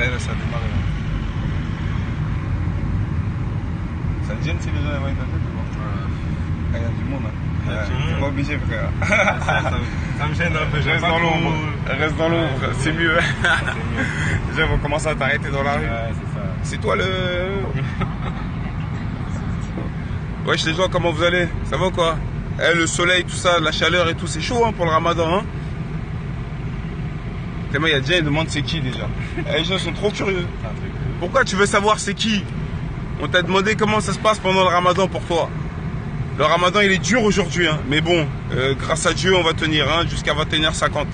là, ça a démarré. Ça te gêne si les gens voient ta tête ou pas? Il y a du monde, hein. T'es pas obligé, frère. Ça me gêne un peu. Reste dans l'ombre. Reste dans l'ombre, c'est mieux. Les gens vont commencer à t'arrêter dans la rue. Ouais, c'est ça. C'est toi le... Wesh les gens, comment vous allez? Ça va ou quoi? Le soleil, tout ça, la chaleur et tout, c'est chaud hein, pour le ramadan. Hein. Tellement il y a déjà, ils demandent c'est qui déjà. Les gens sont trop curieux. Pourquoi tu veux savoir c'est qui? On t'a demandé comment ça se passe pendant le ramadan pour toi. Le ramadan il est dur aujourd'hui, hein. Mais bon, grâce à Dieu on va tenir hein, jusqu'à 21h50.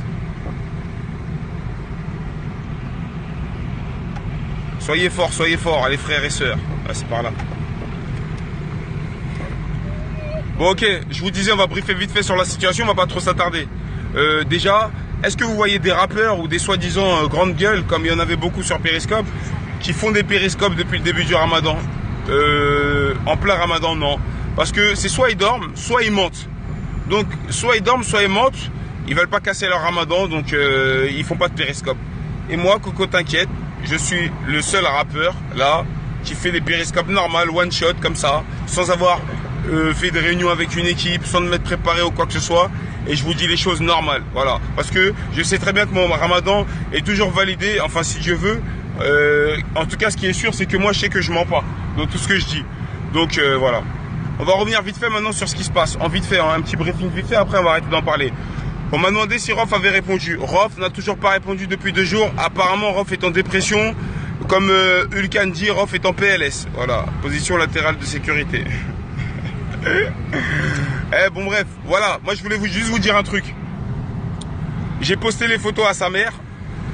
Soyez forts, les frères et sœurs. Ah, c'est par là. Bon ok, je vous disais on va briefer vite fait sur la situation, on va pas trop s'attarder. Déjà, est-ce que vous voyez des rappeurs ou des soi-disant grandes gueules, comme il y en avait beaucoup sur Periscope, qui font des périscopes depuis le début du ramadan? En plein ramadan, non. Parce que c'est soit ils dorment, soit ils mentent. Donc soit ils dorment, soit ils mentent, ils veulent pas casser leur ramadan, donc ils font pas de périscope. Et moi, Coco t'inquiète, je suis le seul rappeur là qui fait des périscopes normales, one shot comme ça, sans avoir fait des réunions avec une équipe, sans m'être préparé ou quoi que ce soit, et je vous dis les choses normales, voilà, parce que je sais très bien que mon ramadan est toujours validé, enfin si Dieu veut, en tout cas ce qui est sûr c'est que moi je sais que je mens pas dans tout ce que je dis, donc voilà. On va revenir vite fait maintenant sur ce qui se passe, en vite fait, hein, un petit briefing vite fait, après on va arrêter d'en parler. On m'a demandé si Rof avait répondu. Rof n'a toujours pas répondu depuis 2 jours, apparemment Rof est en dépression, comme Hulkan dit, Rof est en PLS, voilà, position latérale de sécurité. Bon bref, voilà, moi je voulais juste vous dire un truc. J'ai posté les photos à sa mère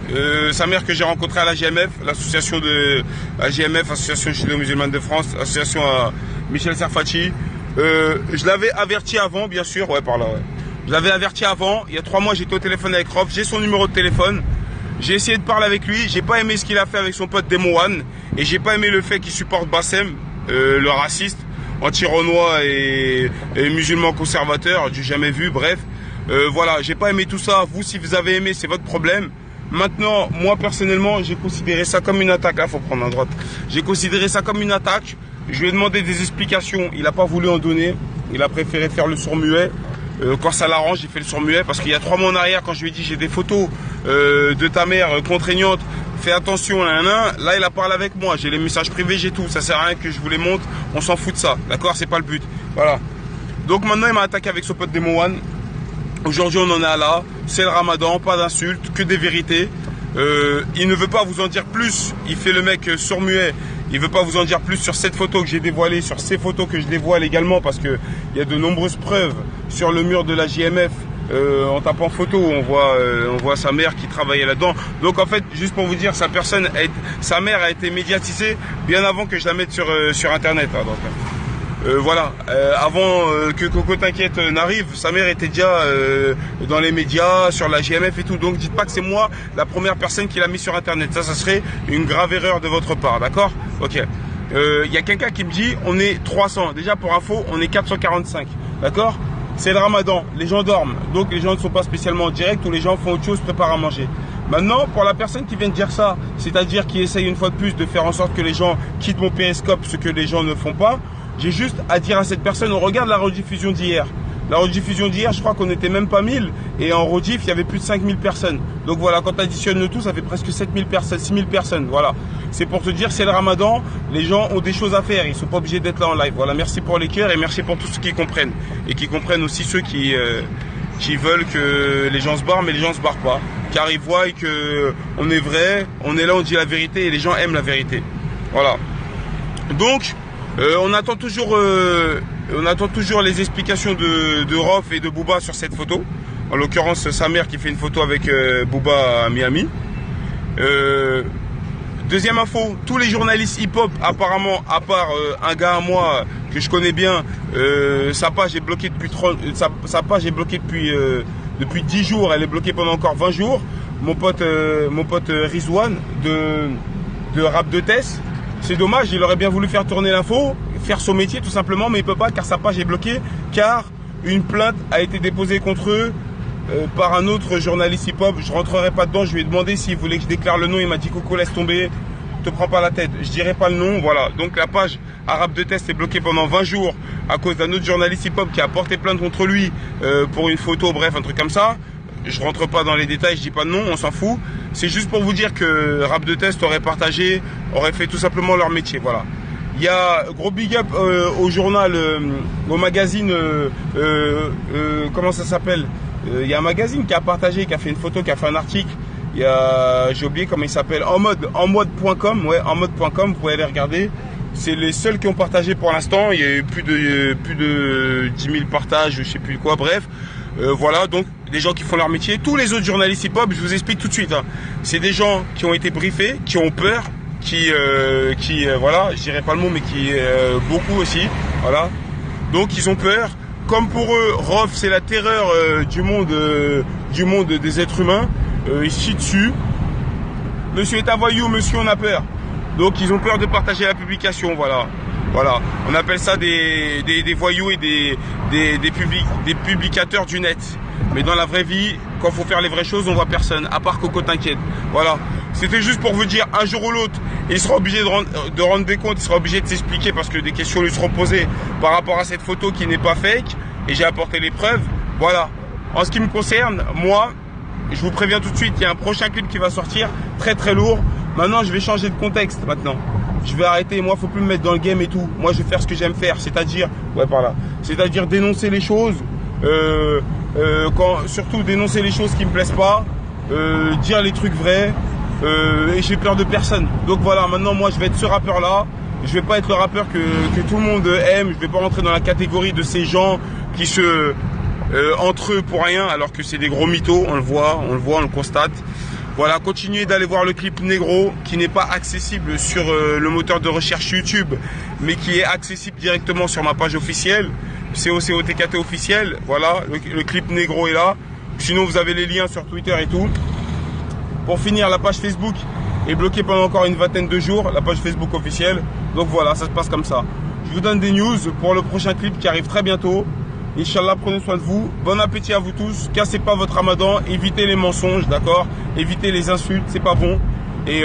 que j'ai rencontrée à l'AGMF, l'association de AGMF, Association Judéo-Musulmane de France, association à Michel Serfati. Je l'avais averti avant, bien sûr, ouais par là, ouais. Je l'avais averti avant, il y a 3 mois j'étais au téléphone avec Rof, j'ai son numéro de téléphone. J'ai essayé de parler avec lui, j'ai pas aimé ce qu'il a fait avec son pote Demouane, et j'ai pas aimé le fait qu'il supporte Bassem, le raciste, anti-renois et musulman conservateur, du jamais vu, bref. Voilà, j'ai pas aimé tout ça, vous si vous avez aimé c'est votre problème. Maintenant, moi personnellement, j'ai considéré ça comme une attaque, là faut prendre à droite. J'ai considéré ça comme une attaque, je lui ai demandé des explications, il a pas voulu en donner, il a préféré faire le sourd-muet. Quand ça l'arrange, il fait le sourd-muet, parce qu'il y a 3 mois en arrière, quand je lui ai dit j'ai des photos de ta mère contraignantes, fais attention, là il a parlé avec moi, j'ai les messages privés, j'ai tout, ça sert à rien que je vous les montre, on s'en fout de ça, d'accord, c'est pas le but, voilà. Donc maintenant il m'a attaqué avec son pote Demouane, aujourd'hui on en est à là, c'est le ramadan, pas d'insultes, que des vérités, il ne veut pas vous en dire plus, il fait le mec sourd-muet, il veut pas vous en dire plus sur cette photo que j'ai dévoilée, sur ces photos que je dévoile également, parce que il y a de nombreuses preuves sur le mur de la JMF. En tapant photo, on voit sa mère qui travaillait là-dedans. Donc en fait, juste pour vous dire, sa mère a été médiatisée bien avant que je la mette sur internet. Hein, donc, voilà, avant que Coco t'inquiète n'arrive, sa mère était déjà dans les médias, sur la JMF et tout. Donc dites pas que c'est moi la première personne qui l'a mis sur internet. Ça serait une grave erreur de votre part, d'accord? Ok. Il y a quelqu'un qui me dit on est 300. Déjà pour info, on est 445, d'accord? C'est le ramadan, les gens dorment, donc les gens ne sont pas spécialement en direct ou les gens font autre chose, préparent à manger. Maintenant, pour la personne qui vient de dire ça, c'est-à-dire qui essaye une fois de plus de faire en sorte que les gens quittent mon périscope, ce que les gens ne font pas, j'ai juste à dire à cette personne, on regarde la rediffusion d'hier. La rediffusion d'hier, je crois qu'on n'était même pas 1000, et en rediff, il y avait plus de 5000 personnes. Donc voilà, quand tu additionnes le tout, ça fait presque 7000 personnes, 6000 personnes, voilà. C'est pour te dire, c'est le ramadan, les gens ont des choses à faire, ils sont pas obligés d'être là en live. Voilà, merci pour les cœurs et merci pour tous ceux qui comprennent. Et qui comprennent aussi ceux qui veulent que les gens se barrent, mais les gens se barrent pas. Car ils voient que on est vrai, on est là, on dit la vérité et les gens aiment la vérité. Voilà. Donc, on attend toujours les explications de Rof et de Booba sur cette photo. En l'occurrence, sa mère qui fait une photo avec Booba à Miami. Deuxième info, tous les journalistes hip-hop, apparemment, à part un gars à moi que je connais bien, sa page est bloquée depuis 10 jours, elle est bloquée pendant encore 20 jours. Mon pote Rizwan de Rap de Tess, c'est dommage, il aurait bien voulu faire tourner l'info, faire son métier tout simplement, mais il peut pas car sa page est bloquée, car une plainte a été déposée contre eux par un autre journaliste hip-hop. Je rentrerai pas dedans. Je lui ai demandé s'il voulait que je déclare le nom. Il m'a dit Coco, laisse tomber, te prends pas la tête. Je dirai pas le nom. Voilà. Donc la page Arabe de Test est bloquée pendant 20 jours à cause d'un autre journaliste hip-hop qui a porté plainte contre lui pour une photo, bref, un truc comme ça. Je rentre pas dans les détails, je dis pas de nom, on s'en fout. C'est juste pour vous dire que Rap de Test aurait partagé, aurait fait tout simplement leur métier. Voilà. Il y a gros big up au journal, au magazine, comment ça s'appelle, il y a un magazine qui a partagé, qui a fait une photo, qui a fait un article. Il y a, j'ai oublié comment il s'appelle, enmode.com, ouais, enmode.com, vous pouvez aller regarder. C'est les seuls qui ont partagé pour l'instant. Il y a eu plus de 10 000 partages, je sais plus quoi, bref. Voilà, donc des gens qui font leur métier. Tous les autres journalistes hip-hop, je vous explique tout de suite, hein. C'est des gens qui ont été briefés, qui ont peur, qui voilà, je dirais pas le mot, mais qui beaucoup aussi, voilà. Donc ils ont peur. Comme pour eux, Rof, c'est la terreur du monde des êtres humains. Ils se chient dessus. Monsieur est un voyou, monsieur, on a peur. Donc ils ont peur de partager la publication, voilà. Voilà, on appelle ça des voyous et des publicateurs du net. Mais dans la vraie vie, quand il faut faire les vraies choses, on voit personne, à part Coco, t'inquiète. Voilà, c'était juste pour vous dire, un jour ou l'autre, il sera obligé de rendre des comptes, il sera obligé de s'expliquer parce que des questions lui seront posées par rapport à cette photo qui n'est pas fake. Et j'ai apporté les preuves, voilà. En ce qui me concerne, moi, je vous préviens tout de suite, il y a un prochain clip qui va sortir, très très lourd. Maintenant, je vais changer de contexte maintenant. Je vais arrêter, moi, faut plus me mettre dans le game et tout. Moi, je vais faire ce que j'aime faire, c'est-à-dire, ouais, par là, c'est-à-dire dénoncer les choses, surtout dénoncer les choses qui me plaisent pas, dire les trucs vrais, et j'ai peur de personne. Donc voilà, maintenant, moi, je vais être ce rappeur-là. Je vais pas être le rappeur que tout le monde aime. Je vais pas rentrer dans la catégorie de ces gens qui se entre eux pour rien, alors que c'est des gros mythos. On le voit, on le constate. Voilà, continuez d'aller voir le clip Negro qui n'est pas accessible sur le moteur de recherche YouTube, mais qui est accessible directement sur ma page officielle, COCOTKT officiel. Voilà, le clip Negro est là. Sinon, vous avez les liens sur Twitter et tout. Pour finir, la page Facebook est bloquée pendant encore une vingtaine de jours, la page Facebook officielle. Donc voilà, ça se passe comme ça. Je vous donne des news pour le prochain clip qui arrive très bientôt. Inch'Allah, prenez soin de vous. Bon appétit à vous tous. Cassez pas votre ramadan. Évitez les mensonges, d'accord? Évitez les insultes, c'est pas bon. Et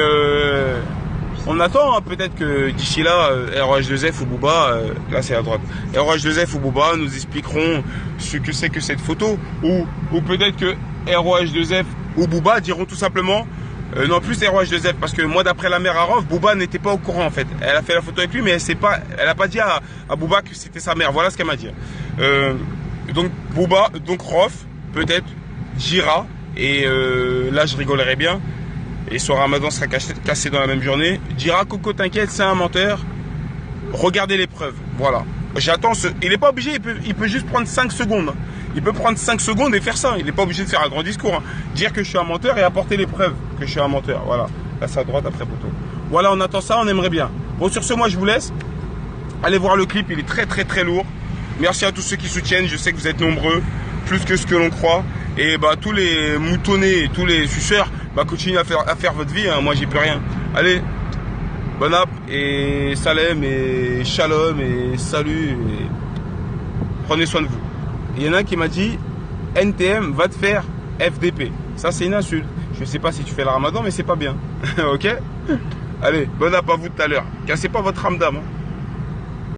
on attend, hein, peut-être que d'ici là, ROH2F ou Booba, là c'est à droite, ROH2F ou Booba nous expliqueront ce que c'est que cette photo. Ou peut-être que ROH2F ou Booba diront tout simplement, non plus ROH2F, parce que moi d'après la mère Arof, Booba n'était pas au courant en fait. Elle a fait la photo avec lui, mais elle a pas dit à Booba que c'était sa mère. Voilà ce qu'elle m'a dit. Donc Booba, donc Rof, peut-être dira, et là je rigolerai bien, et son ramadan sera cassé dans la même journée, dira Coco t'inquiète, c'est un menteur, regardez les preuves, voilà. J'attends il n'est pas obligé, il peut juste prendre 5 secondes. Il peut prendre 5 secondes et faire ça, il n'est pas obligé de faire un grand discours, hein. Dire que je suis un menteur et apporter les preuves que je suis un menteur, voilà. Là c'est à droite après poteau. Voilà, on attend ça, on aimerait bien. Bon, sur ce, moi je vous laisse, allez voir le clip, il est très très très lourd. Merci à tous ceux qui soutiennent, je sais que vous êtes nombreux, plus que ce que l'on croit. Et bah tous les moutonnés, tous les suceurs, bah continuez à faire votre vie, hein. Moi j'y peux rien. Allez, bon app et salem et shalom et salut et prenez soin de vous. Il y en a un qui m'a dit NTM va te faire FDP. Ça c'est une insulte. Je sais pas si tu fais le ramadan mais c'est pas bien. Ok? Allez, bon app à vous tout à l'heure. Cassez pas votre âme d'âme, hein.